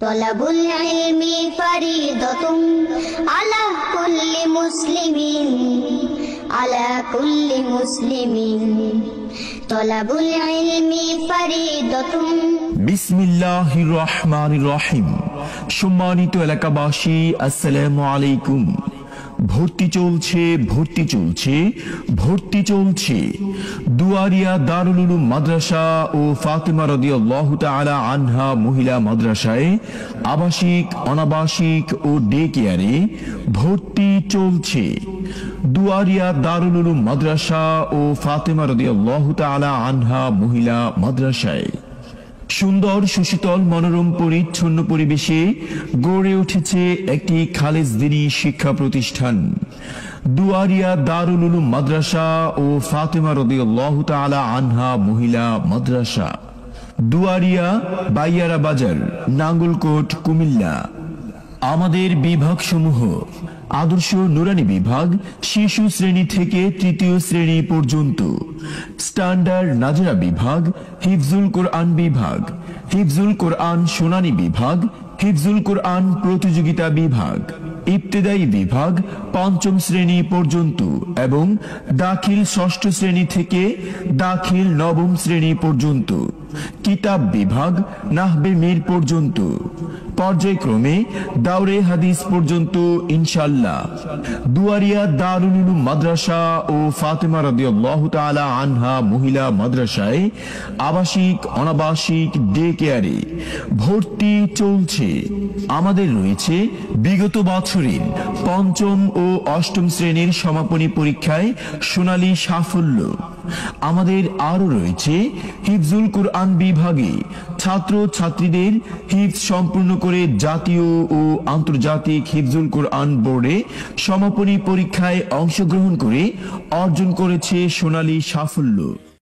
তলাবুল ইলমি ফরিদাতুন আলা কুল্লি মুসলিমিন আলা কুল্লি মুসলিমিন তলাবুল ইলমি ফরিদাতুন। বিসমিল্লাহির রহমানির রহিম। সম্মানিত এলাকাবাসী, আসসালামু আলাইকুম। ভর্তি চলছে দুয়ারিয়া দারুল উলুম মাদ্রাসা ও ফাতেমা রাদিয়াল্লাহু তাআলা আনহা মহিলা মাদ্রাসায় আবাসিক, অনাবাসিক ও ডে কেয়ারে ভর্তি চলছে। দুয়ারিয়া দারুল উলুম মাদ্রাসা ও ফাতেমা রাদিয়াল্লাহু তাআলা আনহা মহিলা মাদ্রাসায় সুন্দর, সুশীতল, মনোরম, পরিচ্ছন্ন পরিবেশে গড়ে উঠেছে একটি খালেজ দ্বীনি শিক্ষা প্রতিষ্ঠান, দুয়ারিয়া দারুল উলুম মাদ্রাসা ও ফাতেমা রাদিয়াল্লাহু তাআলা আনহা মহিলা মাদ্রাসা, দুয়ারিয়া বাইয়ারা বাজার, নাঙ্গলকোট, কুমিল্লা। আমাদের বিভাগসমূহ: আদর্শ নুরানি বিভাগ, শিশু শ্রেণী থেকে তৃতীয় শ্রেণী পর্যন্ত; স্ট্যান্ডার্ড নাজরা বিভাগ, হিফজুল কোরআন বিভাগ, হিফজুল কোরআন শুনানি বিভাগ, হিফজুল কোরআন প্রতিযোগিতা বিভাগ; ইবতেদায়ী বিভাগ পঞ্চম শ্রেণী পর্যন্ত এবং দাখিল ষষ্ঠ শ্রেণী থেকে দাখিল নবম শ্রেণী পর্যন্ত; কিতাব বিভাগ নাহবে মীর পর্যন্ত; পর্যায়ক্রমে দাওরে হাদিস পর্যন্ত ইনশাআল্লাহ। দুয়ারিয়া দারুল উলুম মাদ্রাসা ও ফাতেমা রাদিয়াল্লাহু তাআলা আনহা মহিলা মাদ্রাসায় আবাসিক, অনাবাসিক, ডে কেয়ারে ভর্তি চলছে। আমাদের রয়েছে বিগত বছরের পঞ্চম ও অষ্টম শ্রেণীর সমাপনী পরীক্ষায় সোনালী সাফল্য। আমাদের আরো রয়েছে হিফজুল কোরআন বিভাগে ছাত্র ছাত্রীদের হিফজ সম্পূর্ণ করে জাতীয় ও আন্তর্জাতিক হিফজুল কোরআন বোর্ডে সমাপনী পরীক্ষায় অংশগ্রহণ করে অর্জন করেছে সোনালী সাফল্য।